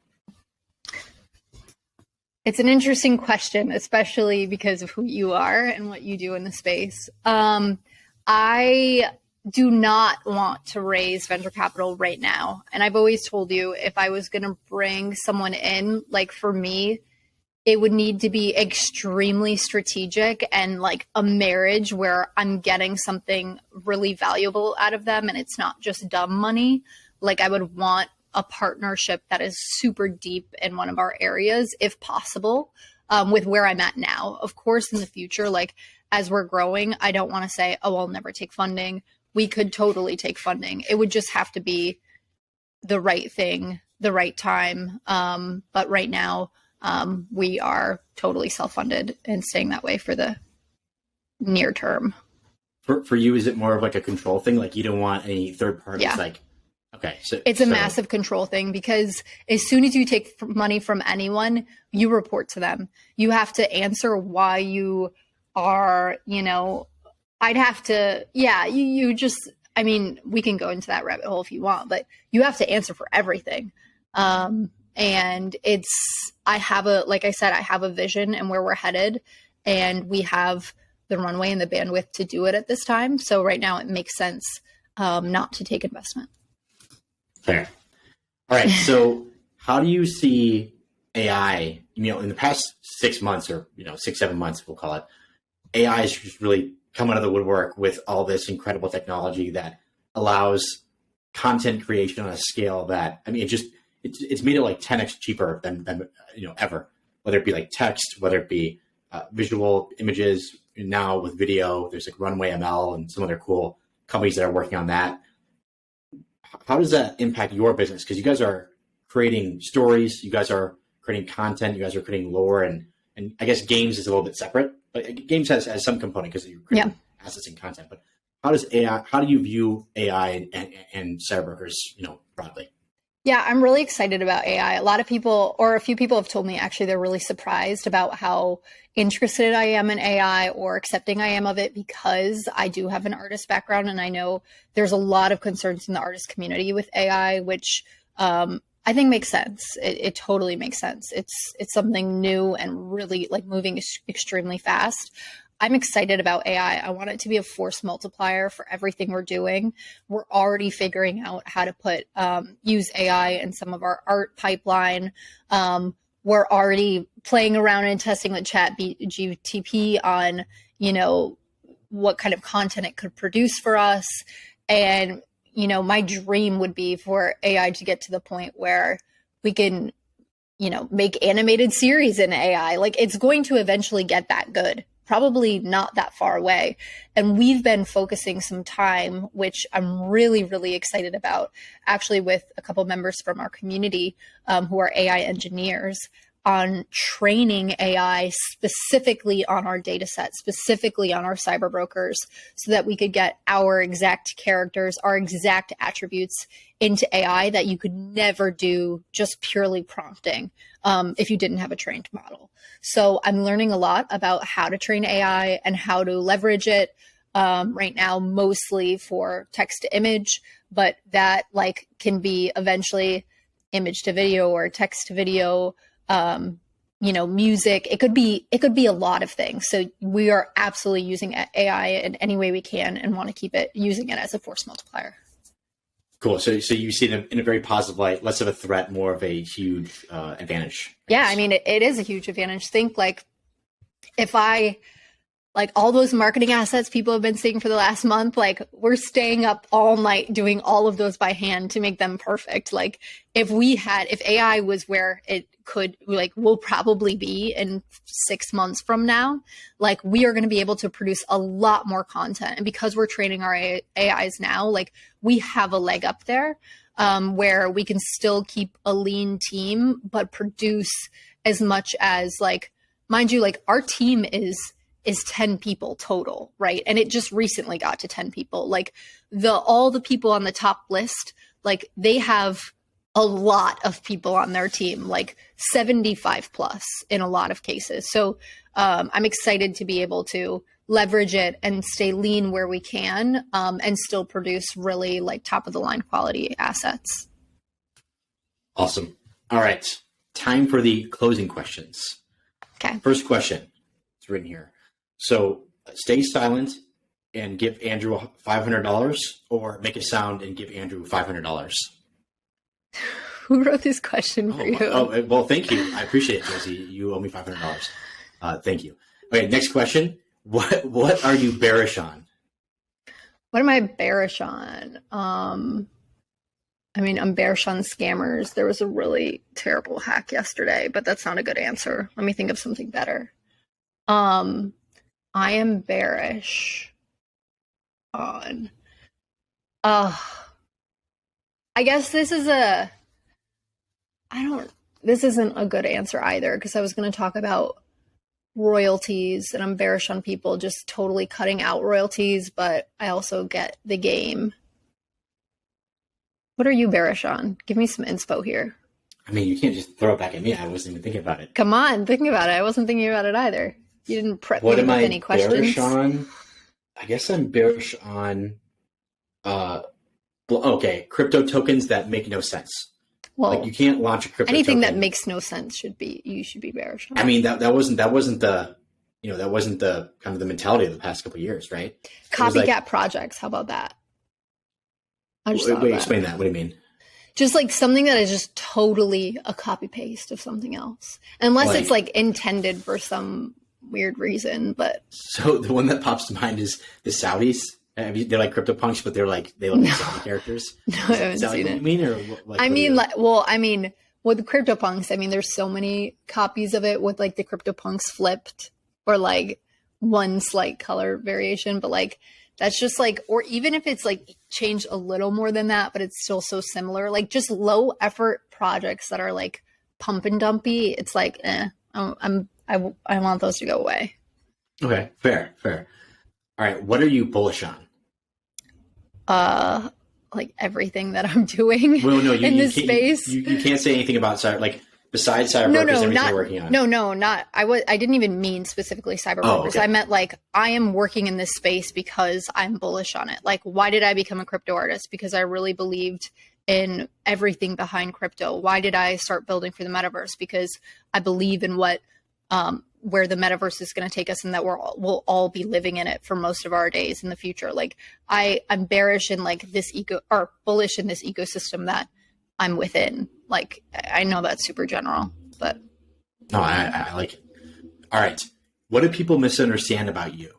It's an interesting question, especially because of who you are and what you do in the space. I do not want to raise venture capital right now. And I've always told you, if I was going to bring someone in, like for me, it would need to be extremely strategic and like a marriage where I'm getting something really valuable out of them and it's not just dumb money. Like I would want a partnership that is super deep in one of our areas, if possible, with where I'm at now. Of course, in the future, like as we're growing, I don't want to say, oh, I'll never take funding. We could totally take funding. It would just have to be the right thing, the right time. But right now, we are totally self-funded and staying that way for the near term. For you, is it more of like a control thing? Like you don't want any third parties like, okay. So it's a massive control thing because as soon as you take money from anyone, you report to them. You have to answer why you are, I'd have to, you just, I mean, we can go into that rabbit hole if you want, but you have to answer for everything. And like I said, I have a vision and where we're headed, and we have the runway and the bandwidth to do it at this time. So right now it makes sense not to take investment. Fair. All right. So how do you see AI, in the past 6 months or, 6-7 months, we'll call it, AI has just really come out of the woodwork with all this incredible technology that allows content creation on a scale that, I mean, it's made it like 10x cheaper than ever, whether it be like text, whether it be visual images. Now with video, there's like Runway ML and some other cool companies that are working on that. How does that impact your business? Because you guys are creating stories, you guys are creating content, you guys are creating lore, and I guess games is a little bit separate, but games has some component because you're creating assets and content. But how do you view AI and CyberBrokers, broadly? Yeah, I'm really excited about AI. A few people have told me actually they're really surprised about how interested I am in AI or accepting I am of it, because I do have an artist background and I know there's a lot of concerns in the artist community with AI, which I think makes sense. It totally makes sense. It's something new and really like moving extremely fast. I'm excited about AI. I want it to be a force multiplier for everything we're doing. We're already figuring out how to use AI in some of our art pipeline. We're already playing around and testing with ChatGPT on, what kind of content it could produce for us. And, my dream would be for AI to get to the point where we can, make animated series in AI. Like it's going to eventually get that good. Probably not that far away. And we've been focusing some time, which I'm really, really excited about, actually with a couple members from our community who are AI engineers, on training AI specifically on our data set, specifically on our CyberBrokers, so that we could get our exact characters, our exact attributes into AI that you could never do just purely prompting if you didn't have a trained model. So I'm learning a lot about how to train AI and how to leverage it right now, mostly for text to image, but that can be eventually image to video or text to video, music. It could be a lot of things. So we are absolutely using AI in any way we can and want to keep using it as a force multiplier. Cool. So you see it in a very positive light, less of a threat, more of a huge advantage. Yeah, I mean, it is a huge advantage. Think like if I like all those marketing assets people have been seeing for the last month, like we're staying up all night doing all of those by hand to make them perfect. Like if AI was where it could, like, will probably be in 6 months from now, like we are going to be able to produce a lot more content. And because we're training our AIs now, like we have a leg up there, where we can still keep a lean team, but produce as much as, like, mind you, like our team is 10 people total, right? And it just recently got to 10 people. Like all the people on the top list, like they have a lot of people on their team, like 75 plus in a lot of cases. So I'm excited to be able to leverage it and stay lean where we can, and still produce really like top of the line quality assets. Awesome. All right. Time for the closing questions. Okay. First question. It's written here. So stay silent and give Andrew $500, or make a sound and give Andrew $500. Who wrote this question for you? Oh, well, thank you. I appreciate it, Josie. You owe me $500. Thank you. Okay, next question. What are you bearish on? What am I bearish on? I mean, I'm bearish on scammers. There was a really terrible hack yesterday, but that's not a good answer. Let me think of something better. I am bearish on, I guess this isn't a good answer either, because I was going to talk about royalties, and I'm bearish on people just totally cutting out royalties, but I also get the game. What are you bearish on? Give me some inspo here. I mean, you can't just throw it back at me. I wasn't even thinking about it. Come on, think about it. I wasn't thinking about it either. You didn't prep me with any questions. What am I bearish on? I guess I'm bearish on, crypto tokens that make no sense. Well, like you can't launch a crypto anything token that makes no sense you should be bearish on. I mean, that wasn't the kind of the mentality of the past couple of years, right? Copycat projects. How about that? Explain that. What do you mean? Just like something that is just totally a copy paste of something else, unless it's like intended for some weird reason. But so the one that pops to mind is the Saudis. They're like CryptoPunks, but they look like Saudi characters. No, I haven't seen it. You mean, or with the CryptoPunks, I mean, there's so many copies of it with like the CryptoPunks flipped or like one slight color variation, but like that's just like, or even if it's like changed a little more than that, but it's still so similar, like just low effort projects that are like pump and dumpy. It's like, I want those to go away. Okay, fair. All right, what are you bullish on? Like everything that I'm doing in this space. You can't say anything about besides CyberBrokers, everything you're working on. I didn't even mean specifically CyberBrokers. Oh, okay. I meant like I am working in this space because I'm bullish on it. Like, why did I become a crypto artist? Because I really believed in everything behind crypto. Why did I start building for the metaverse? Because I believe in where the metaverse is going to take us, and that we'll all be living in it for most of our days in the future. Like I'm bearish in like this bullish in this ecosystem that I'm within. Like, I know that's super general, but no, I like it. All right. What do people misunderstand about you?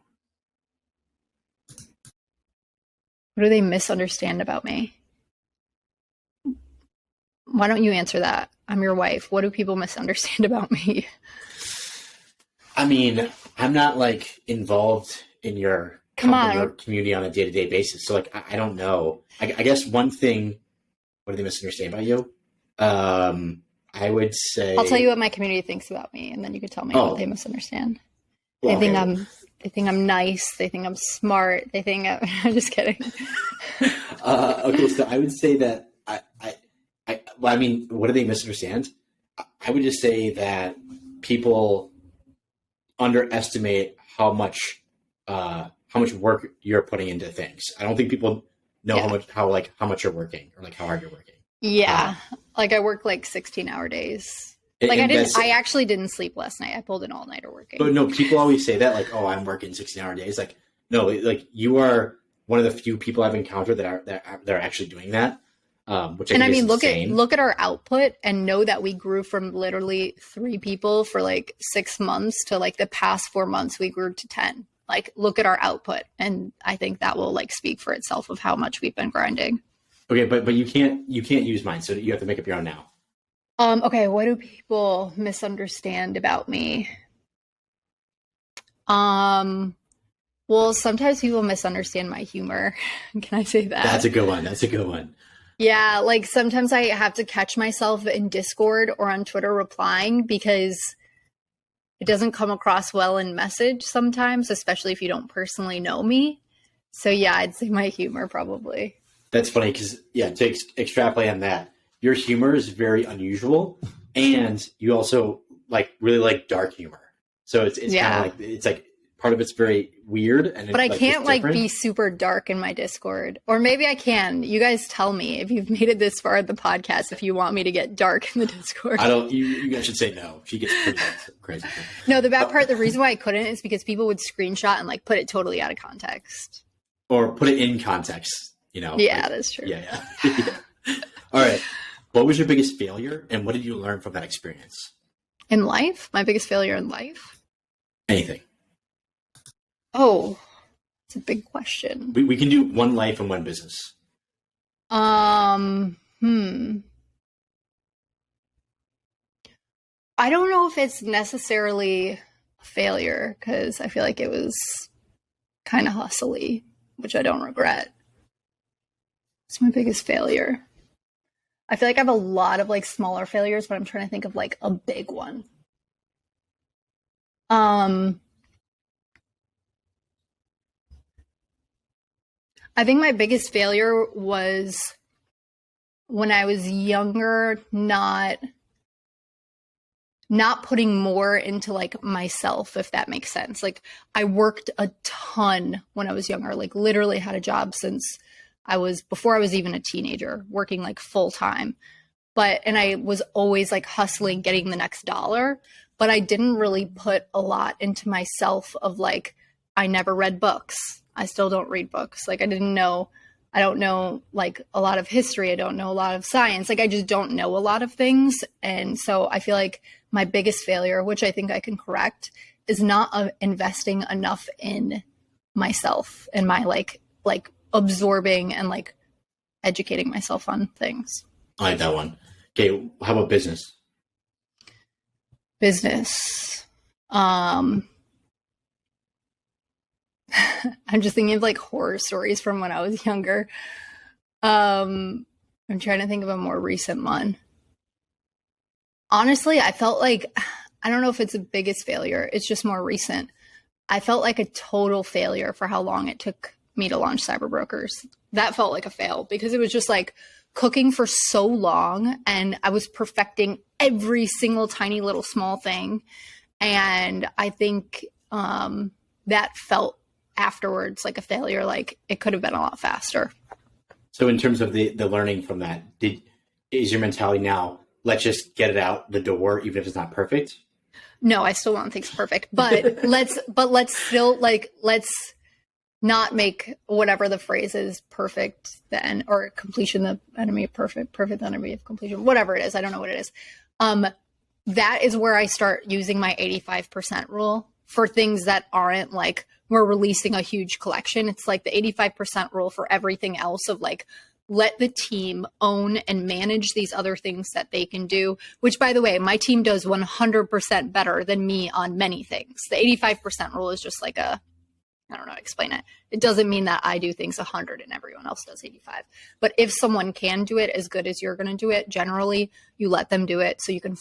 What do they misunderstand about me? Why don't you answer that? I'm your wife. What do people misunderstand about me? I mean, I'm not like involved in your company or community on a day-to-day basis. So like, I don't know. I guess one thing, what do they misunderstand about you? I would say, I'll tell you what my community thinks about me, and then you can tell me what they misunderstand. They think I'm nice. They think I'm smart. They think I'm just kidding. Okay. So I would say that I mean, what do they misunderstand? I would just say that people underestimate how much work you're putting into things. I don't think people know how much you're working or like how hard you're working. Yeah. Like I work like 16-hour days. Like I actually didn't sleep last night. I pulled an all-nighter working. But no, people always say that like, oh, I'm working 16-hour days. Like, no, like you are one of the few people I've encountered that are actually doing that. Which I mean, look at our output and know that we grew from literally 3 people for like 6 months to like the past 4 months we grew to 10. like look at our output. And I think that will like speak for itself of how much we've been grinding. Okay, but you can't use mine, so you have to make up your own now. Okay, what do people misunderstand about me? Well, sometimes people misunderstand my humor. Can I say that? That's a good one. That's a good one. Yeah, like sometimes I have to catch myself in Discord or on Twitter replying because it doesn't come across well in message sometimes, especially if you don't personally know me. So yeah, I'd say my humor probably. That's funny because, yeah, to extrapolate on that, your humor is very unusual, and you also like really like dark humor. So it's kind of like it's like part of it's very weird, and but I can't like be super dark in my Discord, or maybe I can. You guys tell me if you've made it this far at the podcast. If you want me to get dark in the Discord, I don't. You guys should say no. She gets pretty crazy. No, the bad part. The reason why I couldn't is because people would screenshot and like put it totally out of context, or put it in context. You know. Yeah, like, that's true. Yeah. All right. What was your biggest failure, and what did you learn from that experience? In life, my biggest failure in life. Anything. Oh, it's a big question. We can do one life and one business. I don't know if it's necessarily a failure because I feel like it was kind of hustly, which I don't regret. It's my biggest failure. I feel like I have a lot of like smaller failures, but I'm trying to think of like a big one. I think my biggest failure was when I was younger, not putting more into like myself, if that makes sense. Like I worked a ton when I was younger, like literally had a job since before I was even a teenager, working like full time. And I was always like hustling, getting the next dollar, but I didn't really put a lot into myself of like, I never read books. I still don't read books. Like I don't know like a lot of history. I don't know a lot of science. Like I just don't know a lot of things. And so I feel like my biggest failure, which I think I can correct, is not investing enough in myself and my like absorbing and like educating myself on things. I like that one. Okay. How about business? Business. I'm just thinking of like horror stories from when I was younger. I'm trying to think of a more recent one. Honestly, I felt like, I don't know if it's the biggest failure. It's just more recent. I felt like a total failure for how long it took me to launch CyberBrokers. That felt like a fail because it was just like cooking for so long and I was perfecting every single tiny little small thing. And I think that felt afterwards like a failure, like it could have been a lot faster. So in terms of the learning from that, is your mentality now, let's just get it out the door, even if it's not perfect? No, I still don't think it's perfect, but let's still like, let's not make whatever the phrase is, perfect then, or completion, the enemy of perfect, perfect the enemy of completion, whatever it is. I don't know what it is. That is where I start using my 85% rule for things that aren't like, we're releasing a huge collection. It's like the 85% rule for everything else of like, let the team own and manage these other things that they can do, which by the way, my team does 100% better than me on many things. The 85% rule is just like I don't know, explain it. It doesn't mean that I do things 100 and everyone else does 85. But if someone can do it as good as you're going to do it, generally you let them do it so you can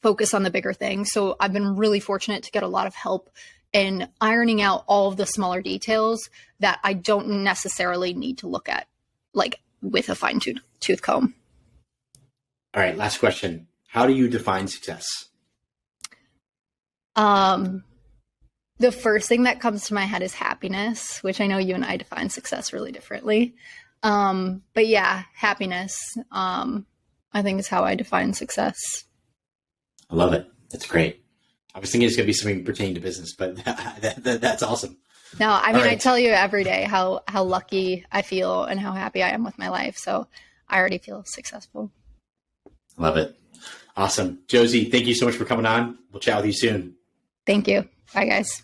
focus on the bigger things. So I've been really fortunate to get a lot of help in ironing out all of the smaller details that I don't necessarily need to look at like with a fine tooth comb. All right. Last question. How do you define success? The first thing that comes to my head is happiness, which I know you and I define success really differently. But yeah, happiness, I think is how I define success. I love it. That's great. I was thinking it's going to be something pertaining to business, but that's awesome. No, I mean, I tell you every day how lucky I feel and how happy I am with my life. So I already feel successful. Love it. Awesome. Josie, thank you so much for coming on. We'll chat with you soon. Thank you. Bye, guys.